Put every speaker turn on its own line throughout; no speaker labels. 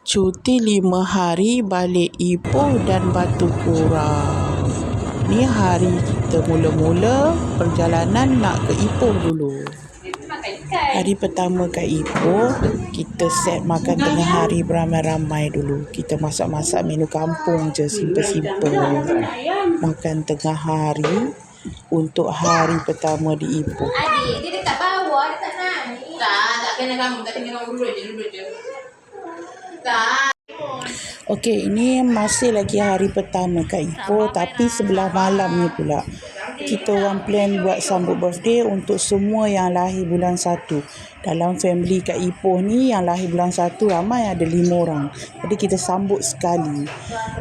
Cuti 5 hari balik Ipoh dan Batu Kurau. Ni hari kita mula-mula perjalanan nak ke Ipoh dulu. Hari pertama kat Ipoh, kita set makan tengah hari beramai-ramai dulu. Kita masak-masak menu kampung je, simple-simple. Makan tengah hari untuk hari pertama di Ipoh.
Adik, dia dekat bawah, dia tak naik. Tak kena kamu, tak kena kamu dulu je. Tak.
Okey, ini masih lagi hari pertama kat Ipoh, tapi sebelah malamnya pula kita orang plan buat sambut birthday untuk semua yang lahir bulan 1. Dalam family kat Ipoh ni yang lahir bulan 1 ramai, ada 5 orang. Jadi kita sambut sekali.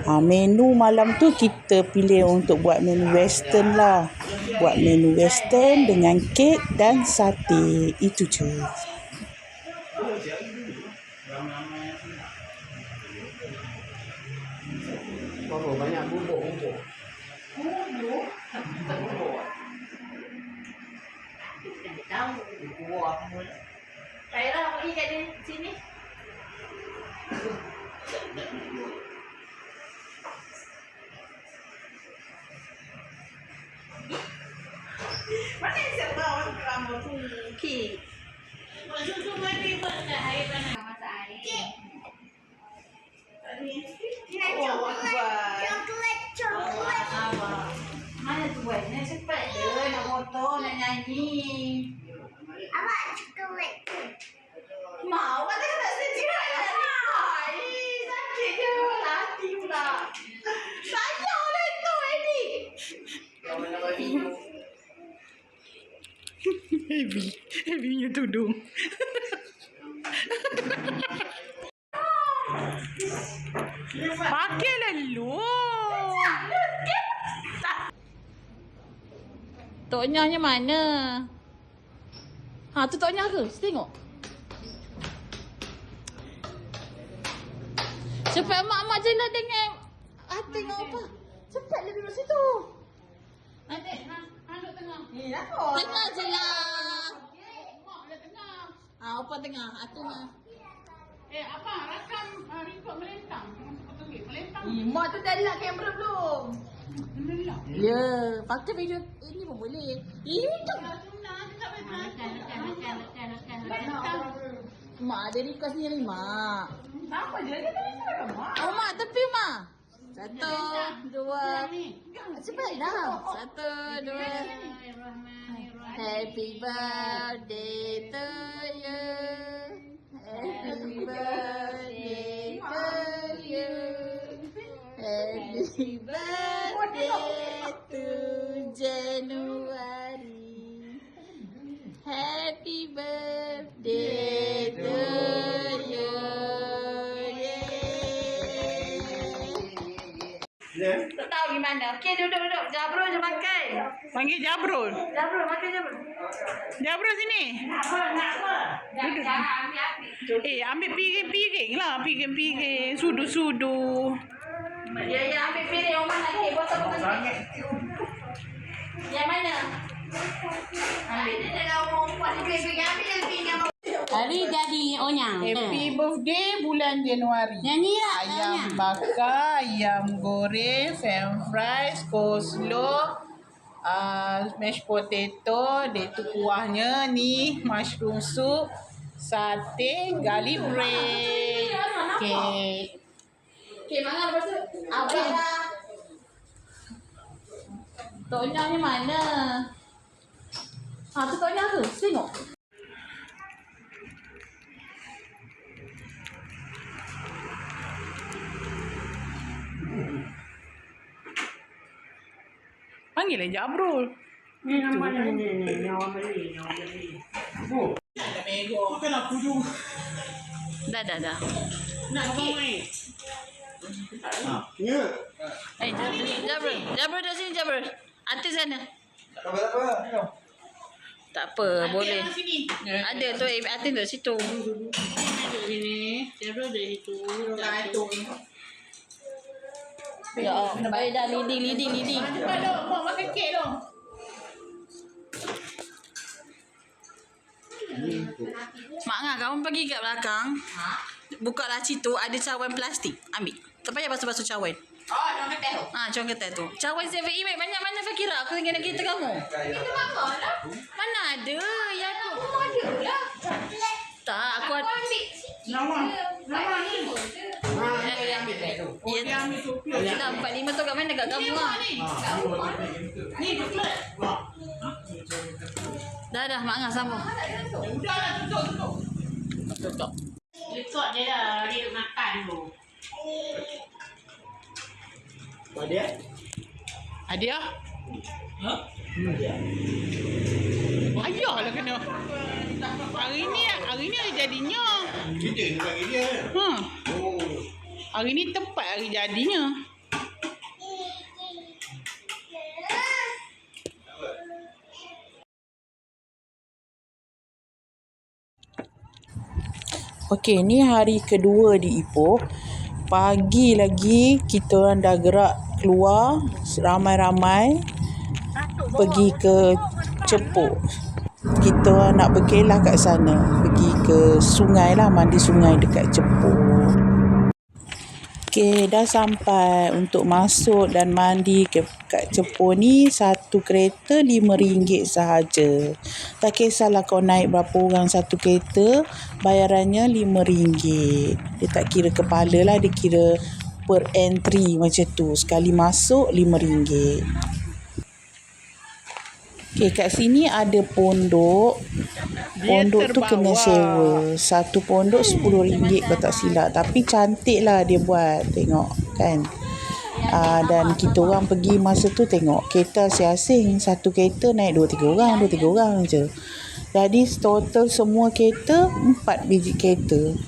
Menu malam tu kita pilih untuk buat menu western lah. Buat menu western dengan kek dan sate. Itu je.
Banyak bubuk.
Bubuk? Tak tahu.
Buah pun.
Taira pergi kat sini. Mana yang siapa orang kerama tu? Kek. Susu mandi pun dah air panas. Masak air. Coklat. Mana tu buat? Nak cepat je. Nak motor, nak nyanyi.
Awak coklat.
Mak, awak tak nak setirai lah. Sakit je. Hati pula. Sayang lah tu, Eddie.
Heavy-nya tudung. Pakai lalu.
Toknya mana? Tu toknya ke? Tengok. Cepat mak je lah dengan tengok apa? Cepat lebih duduk situ. Adik, duduk tengah. Tengah je lah. Mak dah tengah. Apa tengah? Tengah.
Apa? Rakam report melentang. Melentang.
Mak tu dah lock kamera belum?
Melentang.
Ya, pakai video ini pun boleh. YouTube.
Melentang.
Mak ada request ni Mak.
Apa je? Dia tak ada mak.
Mak tepi Mak. 1, 2. Cepat dah. 1, 2. Happy birthday to you. Happy birthday to you. Happy birthday to January. Happy birthday to you. Tak tahu gimana. Okey, duduk. Jabrul je makan.
Panggil Jabrul.
Jabrul, makan Jabrul.
Jabrul sini.
Jangan ambil.
Ambil piring lah. Piring. Sudu.
Ya, ambil piring. Yang mana kek? Botol bukan kek. Yang mana?
Dia dah orang buat ni ambil piring.
Hari jadi onyang.
Happy birthday bulan Januari.
Nyanyi lah.
Ayam bakar, ayam goreng, french fries, coleslaw, mashed potato, dia tu kuahnya ni, mushroom soup, sate, garlic bread, kek.
Okey, mana lepas tu? Abang dah. Toknya ni mana? Tu toknya ke? Tengok.
Panggil lah Jabrul.
Ni nama ni. Nyawa beli.
Bukan aku juga.
Dah.
Nak kek.
Ya.
Jabrul dah sini Jabrul. Atas sana.
Tak apa.
Tak apa, boleh.
Sini.
Ada tu atas dah situ.
Duduk sini. Siapa dari situ?
Ya, baik dah lidi.
Mak makan kek dong.
Mak Ngah, kamu pergi kat belakang. buka laci tu ada cawan plastik. Ambil. Tak payah basuh-basuh cawan.
Oh, jangan kata tu.
Cawan ketat tu. Cawan 7-Eleven banyak-banyak Fakira. Aku tinggal nak kereta kamu.
Kita makan lah.
Mana ada? Ya aku.
Ada lah.
Tak, aku ada.
Lawa ni.
Yang ambil tu.
Ya,
Ambil kopi.
dah 45 tu kat mana? Dekat kamu lah.
Ni coklat.
Dah, Mak Angah sambung.
Udah lah, tutup. Lekuk dia dah. Dia makan tu.
Dia?
Hadiah? Ha? Ayah lah kena. Hari ni hari jadinya.
Kita ni bagi dia.
Hari ni tepat hari jadinya.
Okey, ni hari kedua di Ipoh. Pagi lagi kita orang dah gerak keluar ramai-ramai pergi ke Cepu. Kita orang nak berkelah kat sana, pergi ke sungai lah, mandi sungai dekat Cepu. Okey, dah sampai. Untuk masuk dan mandi kat Cepu ni satu kereta RM5 sahaja. Tak kisahlah kau naik berapa orang satu kereta, bayarannya RM5. Dia tak kira kepala lah, dia kira per entry macam tu. Sekali masuk RM5. Okey, kat sini ada pondok. Pondok tu kena sewa. Satu pondok RM10 kalau tak silap. Tapi cantik lah dia buat. Tengok kan. Dan kita orang pergi masa tu tengok kereta asing-asing. Satu kereta naik 2-3 orang je. Jadi total semua kereta 4 biji kereta.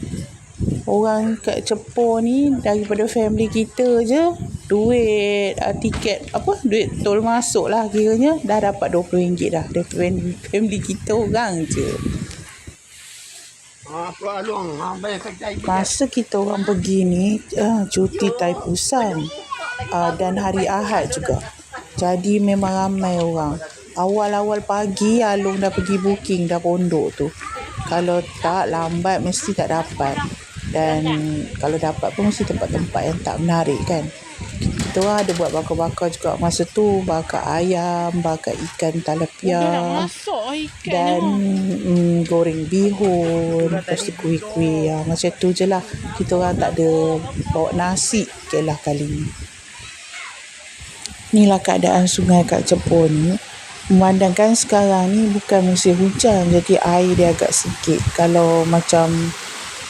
Orang kat Cepu ni daripada family kita je duit tiket duit tol masuk lah kiranya dah dapat RM20 dah. Dari family kita orang je. Masa kita orang pergi ni cuti Taipusan dan hari Ahad juga. Jadi memang ramai orang. Awal-awal pagi Alung dah pergi booking dah pondok tu. Kalau tak lambat mesti tak dapat. Dan kalau dapat pun mesti tempat-tempat yang tak menarik kan. Kita orang ada buat bakar-bakar juga masa tu. Bakar ayam, bakar ikan talapia. Dan goreng bihun. Lepas tu kuih-kuih. Macam tu je lah. Kita orang tak ada bawa nasi ke lah kali ni. Inilah keadaan sungai kat Cepu ni. Memandangkan sekarang ni bukan musim hujan. Jadi air dia agak sikit. Kalau macam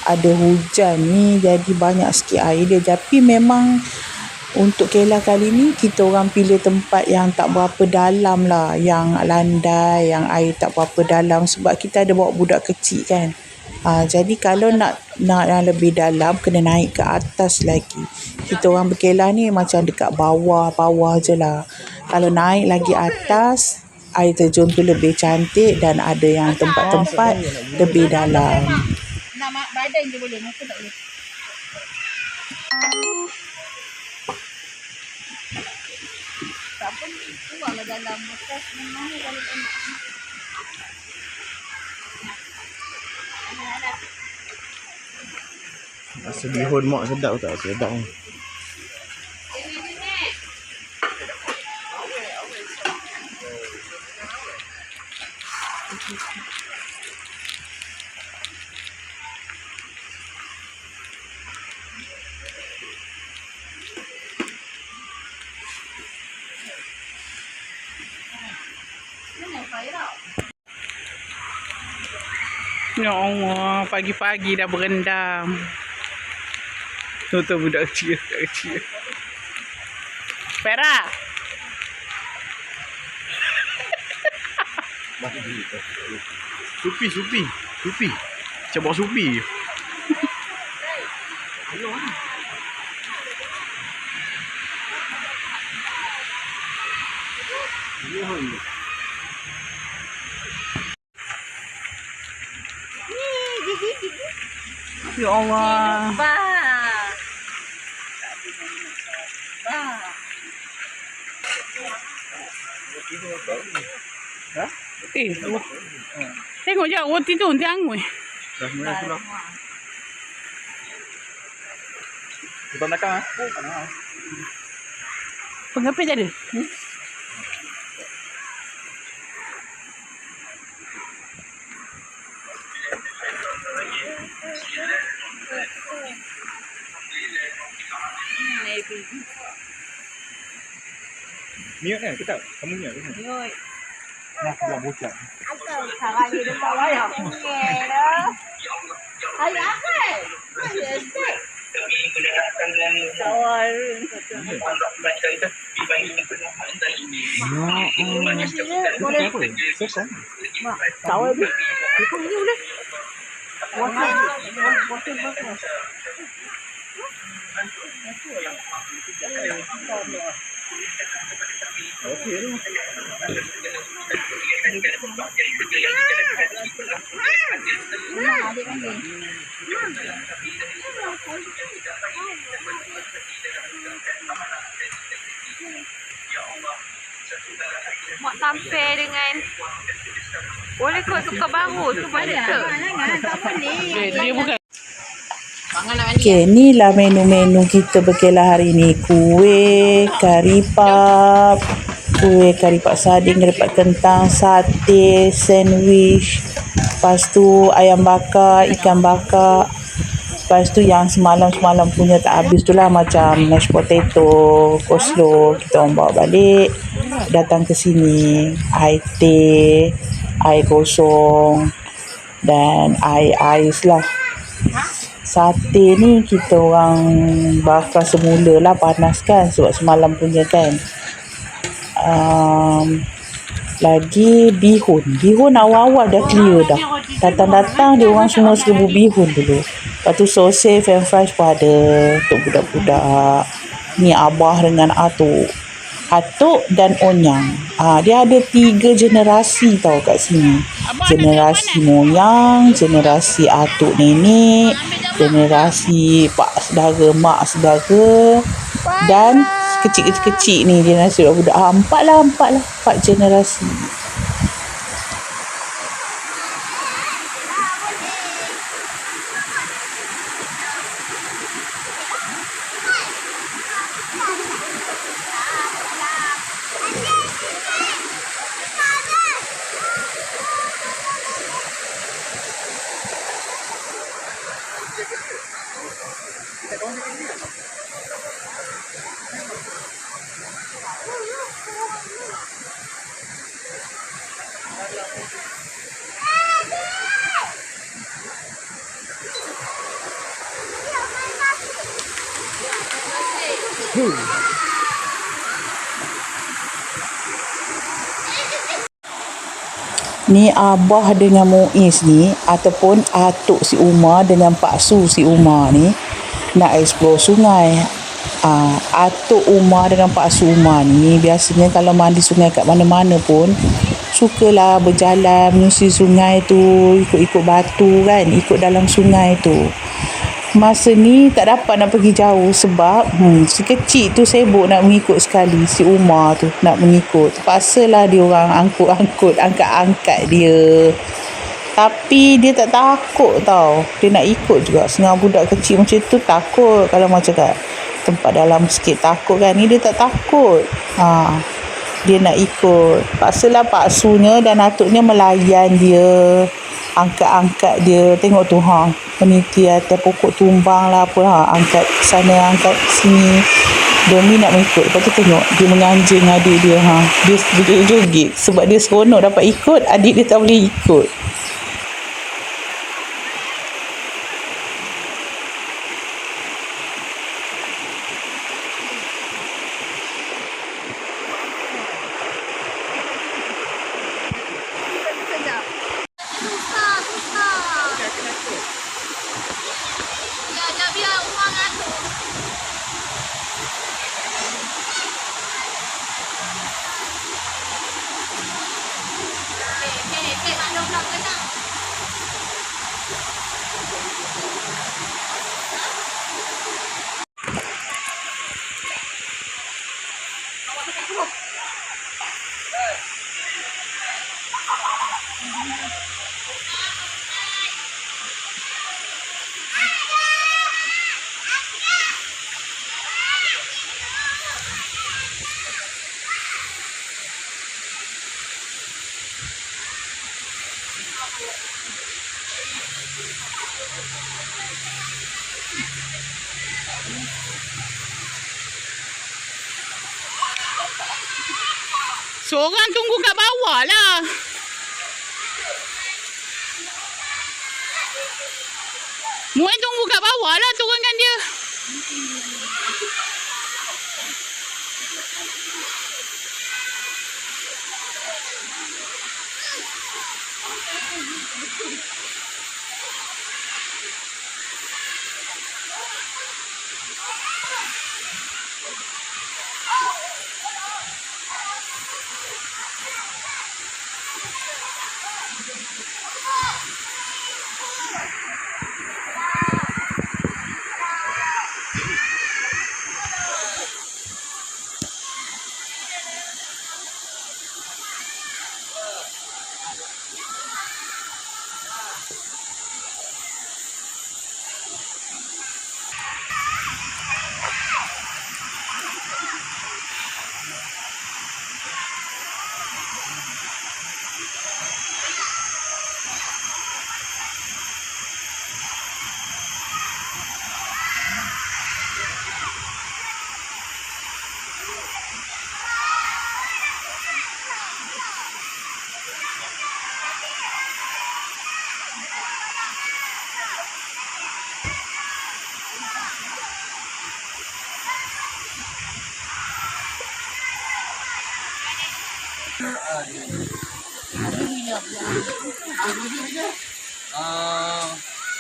ada hujan ni jadi banyak sikit air dia. Tapi memang untuk kelah kali ni kita orang pilih tempat yang tak berapa dalam lah, yang landai, yang air tak berapa dalam sebab kita ada bawa budak kecil kan. Jadi kalau nak yang lebih dalam kena naik ke atas lagi. Kita orang berkelah ni macam dekat bawah je lah. Kalau naik lagi atas air terjun tu lebih cantik dan ada yang tempat-tempat lebih dalam.
Nak badan je boleh, muka tak boleh. Tak pun kuranglah dalam bekas memang kalau tengok.
Rasa bihun mak sedap tak? Sedap ni.
Ya Allah, pagi-pagi dah berendam. Tu budak kecil. Pera. Supi. Cabak supi. Ya Allah. Tengok je roti tu nanti angui.
Dah mula pulang. Depan belakang ah. Oh, panas.
Pengapit ada?
Mute kan? Kita kamu mute kan? Mute. Nah, biar bocah.
Sekarang ni depan wayang. Ayah apa? Ayah estek. Kawan.
Boleh apa? Sesan.
Kawan ni.
Okey tu.
Mak tampil dengan boleh kau tukar baru tu boleh tak?
Tak boleh.
Dia bukan. Okay, inilah menu-menu kita berkelah hari ni. Kuih, kari pap, kuih kari pap sardin, kari pap kentang, sate, sandwich. Lepas tu ayam bakar, ikan bakar. Lepas tu yang semalam-semalam punya tak habis tu lah, macam mashed potato, coleslaw. Kita orang bawa balik. Datang ke sini. Air teh, air kosong dan air ais lah. Sate ni kita orang bakar semula lah, panas kan sebab semalam punya kan. Lagi bihun awal-awal dah clear dah. Datang-datang dia orang semua serbu bihun dulu. Lepas tu sausage and fries pun ada untuk budak-budak. Ni Abah dengan Atuk dan Onyang. Dia ada 3 generasi tau kat sini. Generasi moyang, generasi atuk nenek, generasi pak saudara, mak saudara dan kecil-kecil ni generasi budak. 4 generasi. Ni Abah dengan Muiz ni ataupun atuk si Umar dengan Pak Su si Umar ni nak explore sungai. Atuk Umar dengan Pak Su Umar ni biasanya kalau mandi sungai kat mana-mana pun sukalah berjalan menyusuri sungai tu, ikut-ikut batu kan, ikut dalam sungai tu. Masa ni tak dapat nak pergi jauh sebab si kecil tu sibuk nak mengikut sekali, si Umar tu nak mengikut. Terpaksalah dia orang angkat dia. Tapi dia tak takut tau. Dia nak ikut juga. Setengah budak kecil macam tu takut kalau macam kat tempat dalam sikit takut kan. Ni dia tak takut. Dia nak ikut. Paksalah Pak Sunya dan atuknya melayan dia. Angkat-angkat dia. Tengok tu peniti atas pokok tumbang lah apa. Angkat sana, angkat sini. Demi nak mengikut. Lepas tu tengok dia menganjing adik dia. Dia joget-joget. Sebab dia seronok dapat ikut. Adik dia tak boleh ikut.
Seorang tunggu kat bawah lah. Muat tunggu kat bawah lah, turunkan dia.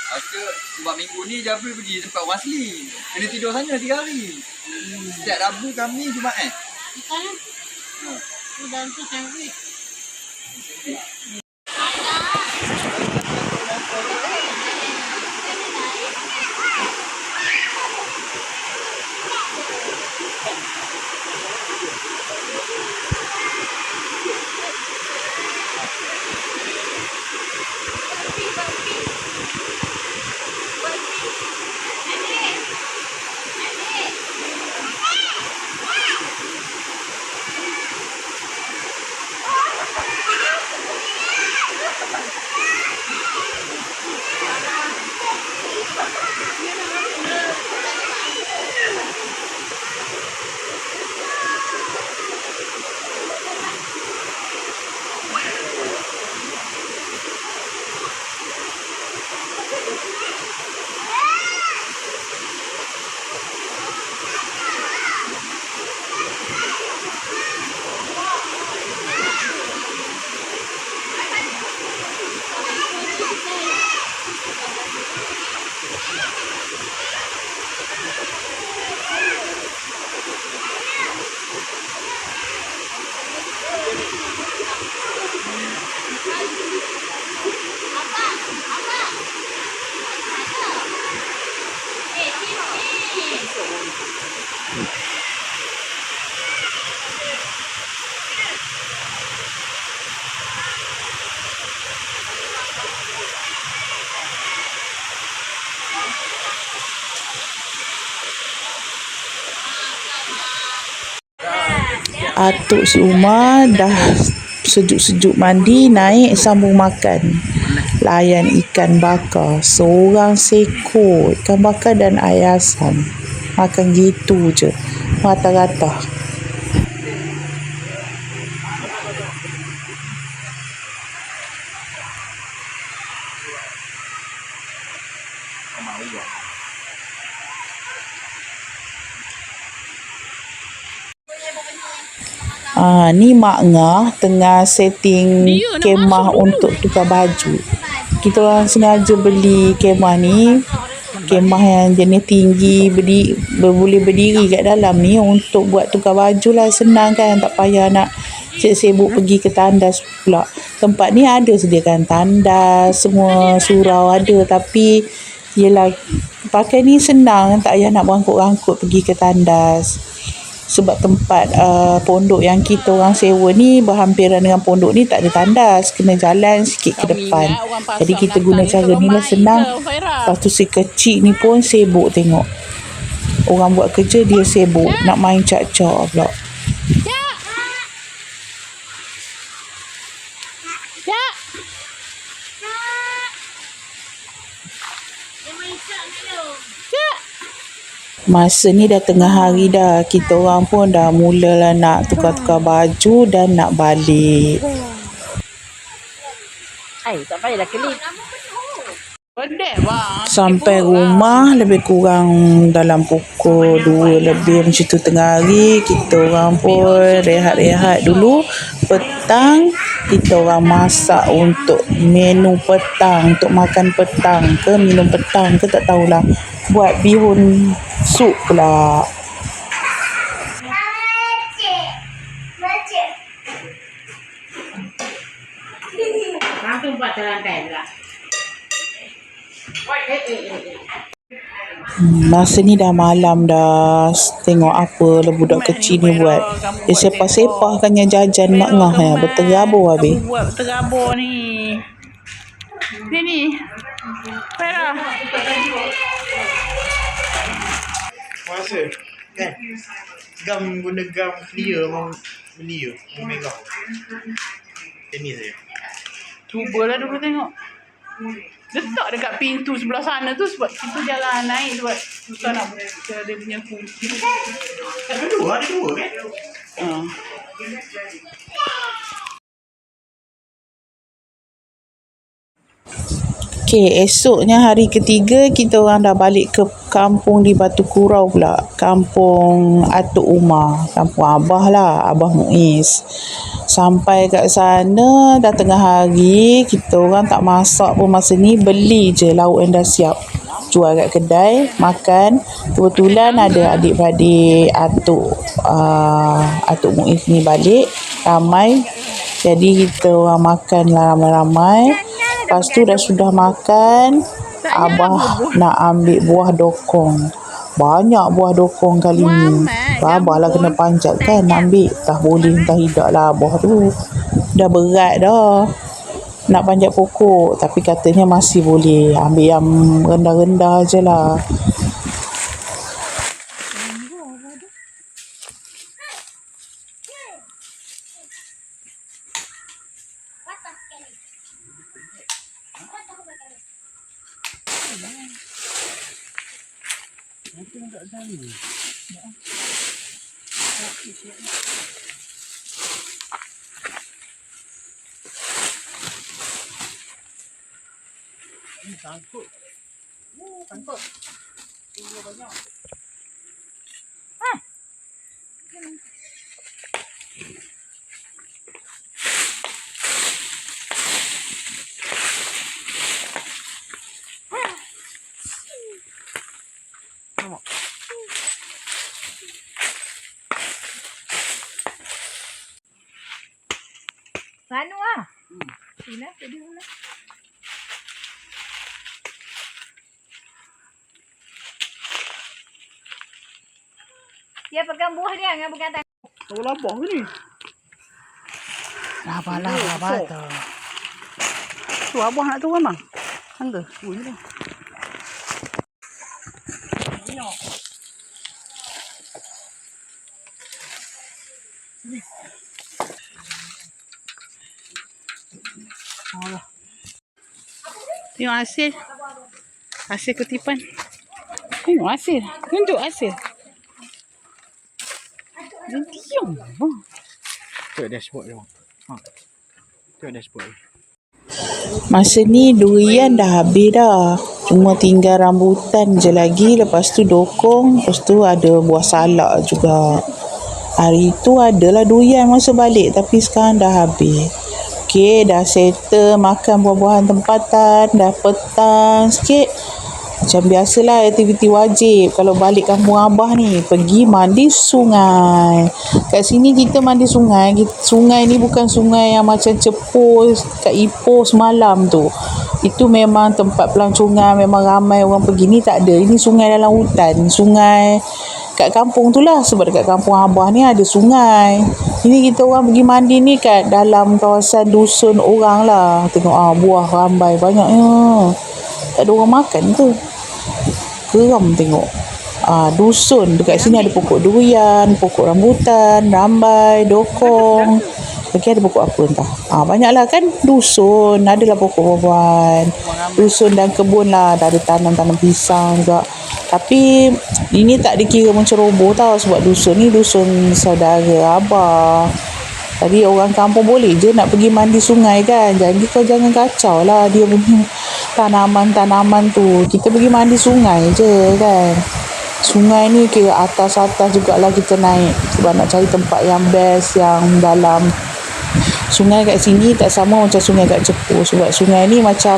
Rasa sebab minggu ni Jabri pergi tempat orang asli. Kena tidur sana 3 hari. Setiap Rabu, Khamis, Jumaat.
Dan tu sandwich.
Atuk si Umar dah sejuk-sejuk mandi, naik sambung makan. Layan ikan bakar. Seorang seko ikan bakar dan air asam. Makan gitu je. Rata-rata. Ni Mak Ngah tengah setting kemah untuk tukar baju. Kita orang sengaja beli kemah ni, kemah yang jenis tinggi, boleh berdiri kat dalam ni untuk buat tukar baju lah. Senang kan, tak payah nak sibuk pergi ke tandas pula. Tempat ni ada sediakan tandas, semua surau ada, tapi yelah, pakai ni senang, tak payah nak berangkut-rangkut pergi ke tandas. Sebab tempat pondok yang kita orang sewa ni berhampiran dengan pondok ni tak ada tandas, kena jalan sikit ke depan. Jadi kita guna cara ni lah, senang. Lepas tu si kecil ni pun sibuk tengok orang buat kerja, dia sibuk nak main cak-cak pula. Masa ni dah tengah hari dah. Kita orang pun dah mulalah nak tukar-tukar baju dan nak balik.
Tak payahlah kelip. Pedek bang.
Sampai rumah lebih kurang dalam pukul 2 lebih macam tu tengah hari. Kita orang pun rehat-rehat dulu. Petang kita orang masak untuk menu petang, untuk makan petang ke minum petang ke tak tahulah. Buat bihun sup pula.
Kau tu buat terlantai pula.
Masa ni dah malam dah. Tengok apa lah budak kecil ni buat. Dia sepah-sepahkannya jajan mak ngah ya. Berterabur habis.
Buat terabur ni. Sini. Farah.
Masa kan gam guna gam clear mau beli megah ini saja.
Cubalah dulu tengok. Letak dekat pintu sebelah sana tu sebab kita jalan naik sebab susah nak buka dia punya kunci.
Ada dua kan.
Okey, esoknya hari ketiga kita orang dah balik ke kampung di Batu Kurau pula. Kampung Atuk Umar, kampung Abah lah, Abah Muiz. Sampai kat sana dah tengah hari, kita orang tak masak pun masa ni, beli je lauk yang dah siap. Jual kat kedai, makan. Kebetulan ada adik-beradik Atuk Muiz ni balik, ramai. Jadi kita orang makan lah ramai-ramai. Lepas tu dah sudah makan, Abah nak ambil buah dokong. Banyak buah dokong kali ni. Abah lah kena panjat kan nak ambil. Tak boleh entah tidak lah buah tu. Dah berat dah nak panjat pokok. Tapi katanya masih boleh. Ambil yang rendah-rendah je lah.
Ranu ah. Sila jadi mana? Dia pegang buah dia dengan pegang tangan.
Tahu labah ke ni?
Labah tu.
Tu abah nak turun bang. Tangga. Ni dah. Allah. Tengok hasil. Hasil kutipan. Tengok hasil. Tunjuk hasil. Dia diam.
Tengok dashboard dia. Tengok dashboard.
Masa ni durian dah habis dah. Cuma tinggal rambutan je lagi. Lepas tu dokong. Lepas tu ada buah salak juga. Hari tu adalah durian masa balik. Tapi sekarang dah habis. Okey, dah settle makan buah-buahan tempatan. Dah petang sikit. Macam biasalah aktiviti wajib kalau balik kampung Abah ni, pergi mandi sungai. Kat sini kita mandi sungai. Sungai ni bukan sungai yang macam Cepur kat Ipoh semalam tu. Itu memang tempat pelancongan, memang ramai orang pergi. Ni tak ada. Ini sungai dalam hutan. Sungai kat kampung tu lah. Sebab dekat kampung Abah ni ada sungai. Ini kita orang pergi mandi ni kat dalam kawasan dusun orang lah. Tengok buah rambai banyaknya. Tak ada orang makan tu. Geram tengok. Dusun. Dekat sini ada pokok durian, pokok rambutan, rambai, dokong. Lagi ada pokok apa entah. Banyaklah kan dusun. Adalah pokok buah-buahan. Dusun dan kebun lah. Dah ada tanam-tanam pisang juga. Tapi ini tak dikira menceroboh tau, sebab dusun ni dusun saudara abah. Tadi orang kampung boleh je nak pergi mandi sungai kan. Jadi kau jangan kacau lah dia punya tanaman-tanaman tu. Kita pergi mandi sungai je kan. Sungai ni kira atas-atas jugalah kita naik. Sebab nak cari tempat yang best, yang dalam. Sungai kat sini tak sama macam sungai kat Cepu. Sebab sungai ni macam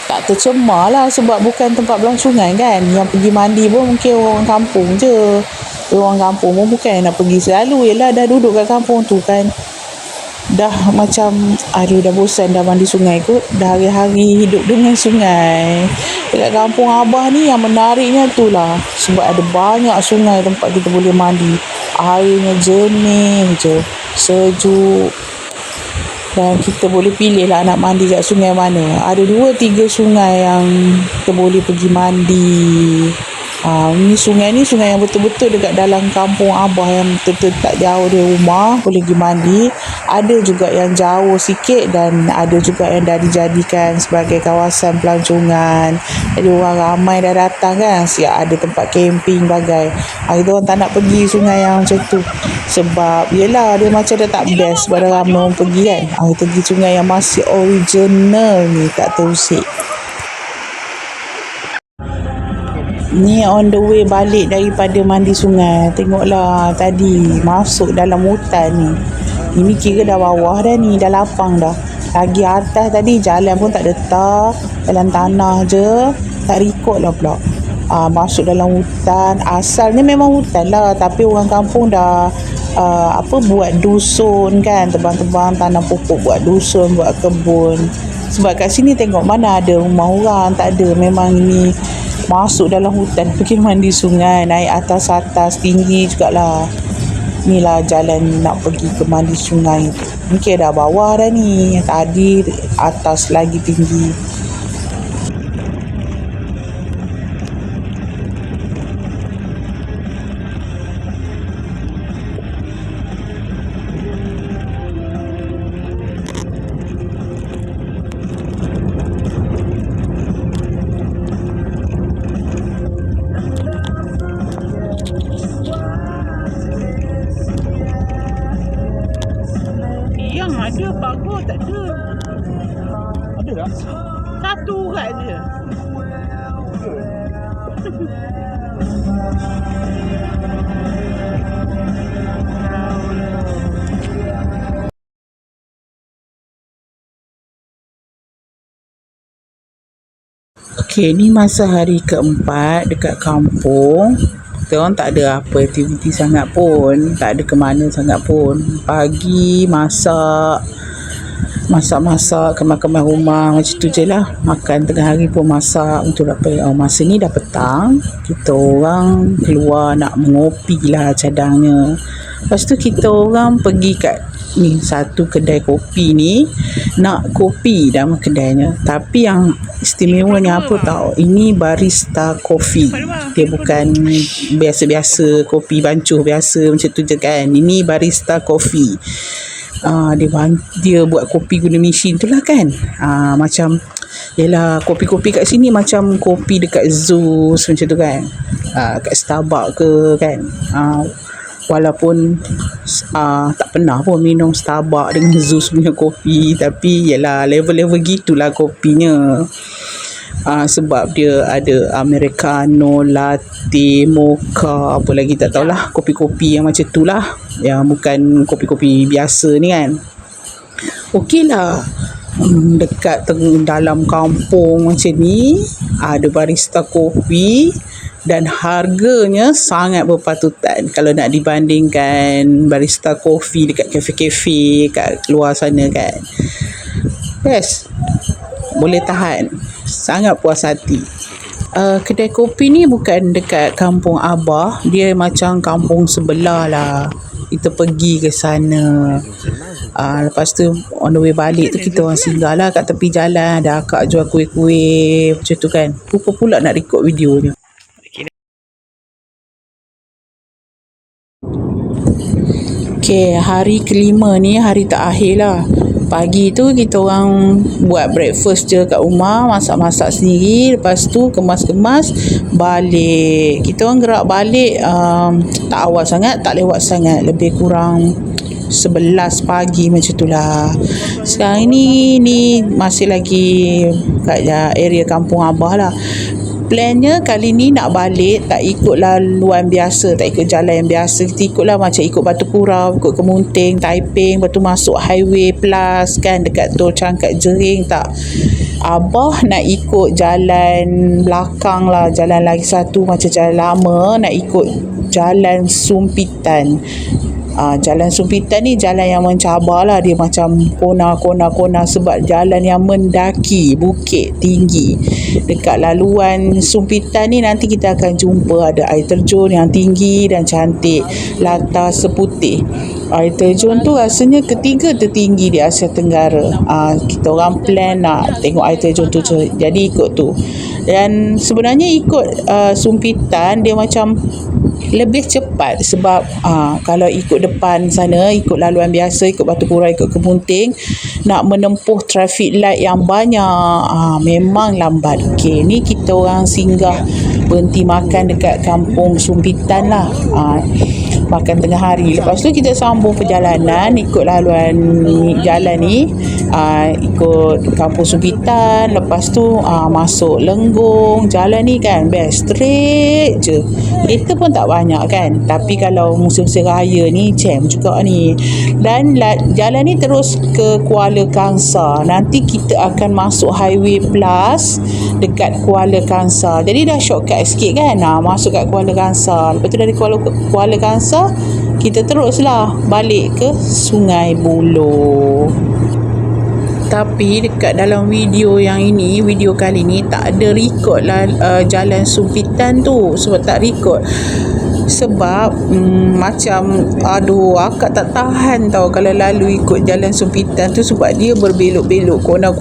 tak tercemar lah, sebab bukan tempat belah sungai kan. Yang pergi mandi pun mungkin orang kampung je. Orang kampung pun bukan nak pergi selalu. Yelah dah duduk kat kampung tu kan, dah macam aduh dah bosan dah mandi sungai kot. Dah hari-hari hidup dengan sungai. Dekat kampung abah ni yang menariknya tu lah, sebab ada banyak sungai tempat kita boleh mandi. Airnya jernih je, sejuk. Dan kita boleh pilih lah nak mandi kat sungai mana. Ada 2-3 sungai yang kita boleh pergi mandi. Ni sungai yang betul-betul dekat dalam kampung abah, yang betul-betul tak jauh dari rumah, boleh pergi mandi. Ada juga yang jauh sikit dan ada juga yang dah dijadikan sebagai kawasan pelancongan. Jadi orang ramai dah datang kan, siap ada tempat camping bagai. Kita orang tak nak pergi sungai yang macam tu, sebab yelah dia macam dah tak best pada ramai orang pergi kan. Kita pergi sungai yang masih original ni, tak terusik. Ni on the way balik daripada mandi sungai. Tengoklah tadi masuk dalam hutan ni. Ini kira dah bawah dah ni, dah lapang dah. Lagi atas tadi jalan pun tak ada tar, jalan tanah je. Tak rekod lah pula. Masuk dalam hutan. Asalnya memang hutan lah, tapi orang kampung dah buat dusun kan. Tebang-tebang tanam pokok, buat dusun, buat kebun. Sebab kat sini tengok mana ada rumah orang, tak ada. Memang ini masuk dalam hutan, pergi mandi sungai, naik atas-atas, tinggi jugalah. Inilah jalan nak pergi ke mandi sungai. Mungkin dah bawah dah ni, tadi atas lagi tinggi. Yang ada bagus tak ada.
Ada tak?
Satu urat je. Okey, ni masa hari keempat dekat kampung. Kita orang tak ada apa aktiviti sangat pun, tak ada ke mana sangat pun. Pagi masak, kemas-kemas rumah, macam tu je lah. Makan tengah hari pun masak untuk apa. Masa ni dah petang, kita orang keluar nak mengopi lah cadangnya. Lepas tu kita orang pergi kat ni satu kedai kopi ni, nak kopi dalam kedainya. Tapi yang istimewanya apa tau, ini barista coffee. Dia bukan biasa-biasa kopi bancuh biasa macam tu je kan. Ini barista coffee. Dia buat kopi guna mesin tu lah kan. Macam yelah kopi-kopi kat sini macam kopi dekat Zeus macam tu kan. Kat Starbucks ke kan. Walaupun tak pernah pun minum Starbucks dengan Zeus punya kopi, tapi yelah level-level gitulah kopinya. Sebab dia ada Americano, latte, mocha, apa lagi tak tahulah, kopi-kopi yang macam tu lah, yang bukan kopi-kopi biasa ni kan. Okey lah, dekat dalam kampung macam ni ada barista kopi dan harganya sangat berpatutan kalau nak dibandingkan barista kopi dekat kafe-kafe kat luar sana kan. Yes, boleh tahan, sangat puas hati. Kedai kopi ni bukan dekat kampung abah, dia macam kampung sebelah lah. Kita pergi ke sana. Lepas tu on the way balik tu kita orang singgah lah kat tepi jalan. Ada akak jual kuih-kuih macam tu kan. Lupa pula nak record videonya. Okay, hari kelima ni hari terakhir lah. Pagi tu kita orang buat breakfast je kat rumah, masak-masak sendiri. Lepas tu kemas-kemas balik. Kita orang gerak balik tak awal sangat, tak lewat sangat, lebih kurang 11 pagi macam tu lah. Sekarang ni masih lagi kat area kampung Abah lah. Plannya kali ni nak balik tak ikut laluan biasa, tak ikut jalan yang biasa. Kita ikutlah macam ikut Batu Purau, ikut Kemunting, Taiping, lepas tu masuk highway plus kan dekat Tol Cangkat Jering. Tak, Abah nak ikut jalan belakang lah, jalan lagi satu macam jalan lama, nak ikut jalan Sumpitan. Jalan Sumpitan ni jalan yang mencabar lah, dia macam kona sebab jalan yang mendaki bukit tinggi. Dekat laluan Sumpitan ni nanti kita akan jumpa ada air terjun yang tinggi dan cantik, latar seputih. Air terjun tu rasanya ketiga tertinggi di Asia Tenggara. Kita orang plan nak tengok air terjun tu, jadi ikut tu. Dan sebenarnya ikut Sumpitan dia macam lebih cepat sebab kalau ikut depan sana, ikut laluan biasa, ikut Batu Purau, ikut Kemunting, nak menempuh traffic light yang banyak, memang lambat. Okey, ni kita orang singgah berhenti makan dekat kampung Sumpitan lah, makan tengah hari. Lepas tu kita sambung perjalanan ikut laluan jalan ni, ikut kampung Sumpitan. Lepas tu masuk Lenggong. Jalan ni kan best, straight je, kereta pun tak banyak kan. Tapi kalau musim-musim raya ni jam juga ni. Dan jalan ni terus ke Kuala Kangsar. Nanti kita akan masuk highway plus dekat Kuala Kangsar. Jadi dah shortcut sikit kan, masuk kat Kuala Kangsar. Lepas tu dari Kuala Kangsar kita teruslah balik ke Sungai Buloh. Tapi dekat dalam video yang ini, video kali ni tak ada record lah jalan Sumpitan tu. Sebab tak record sebab macam akak tak tahan tau kalau lalu ikut jalan Sumpitan tu, sebab dia berbelok-belok, kona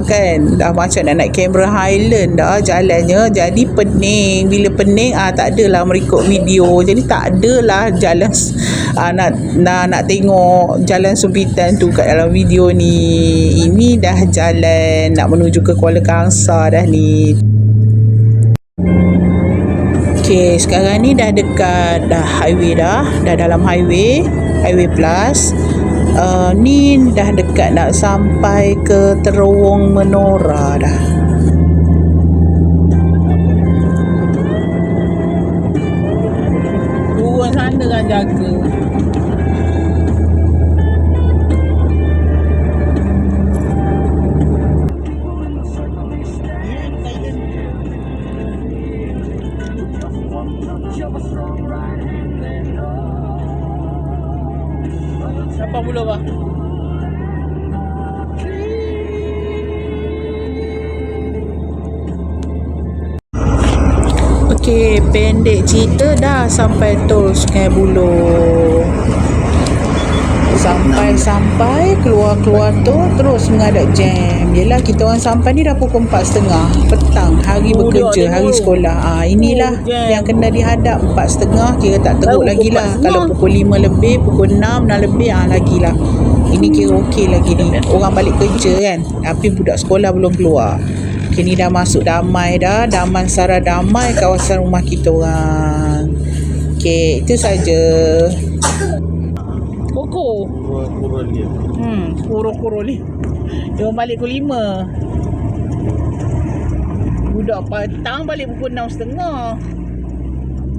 kan, dah macam nak naik kamera Highland dah jalannya. Jadi pening, bila pening tak adalah merekod video, jadi tak adalah jalan nak tengok jalan Sumpitan tu kat dalam video ni. Ini dah jalan nak menuju ke Kuala Kangsar dah ni. Okey, sekarang ni dah dekat highway dah dalam highway plus. Ni dah dekat nak sampai ke Terowong Menora dah. Turun sana kan jaga. Siapa mula bah? Okey, pendek cerita dah sampai tol Sungai Buloh. Sampai keluar tol terus menghadap jam. Yelah, kita orang sampai ni dah pukul 4.30 petang, hari bekerja, hari sekolah. Inilah yang kena dihadap 4.30, kira tak teruk lagi lah. Kalau pukul 5 lebih, pukul 6 lebih lagi lah. Ini kira okey lagi ni. Orang balik kerja kan, tapi budak sekolah belum keluar. Kini dah masuk Damai dah, Damansara Damai, kawasan rumah kita orang. Okey, itu saja. Koko. Kuro ni. Dia balik pukul 5. Budak petang balik pukul 6.30.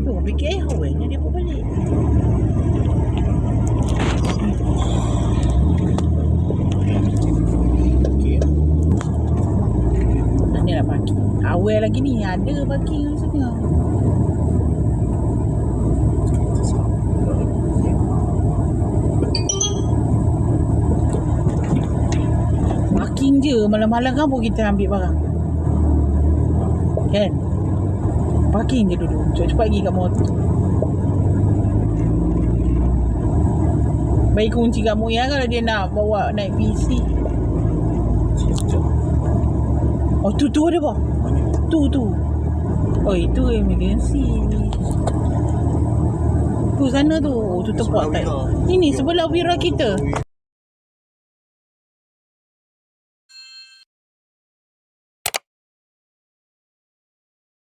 Tu fikir awalnya dia pun balik. Ni lah parking. Awal lagi ni ada parking di sana. Parking je, malam-malam kan pun kita ambil barang. Kan? Parking je dulu. Cepat-cepat pergi kat motor. Bagi kunci kat Moya kalau dia nak bawa naik PC. Oh, tu ada apa? Tu. Oh, itu emergency. Tu sana tu. Tu tempat tak. Ini sebelah Wira kita.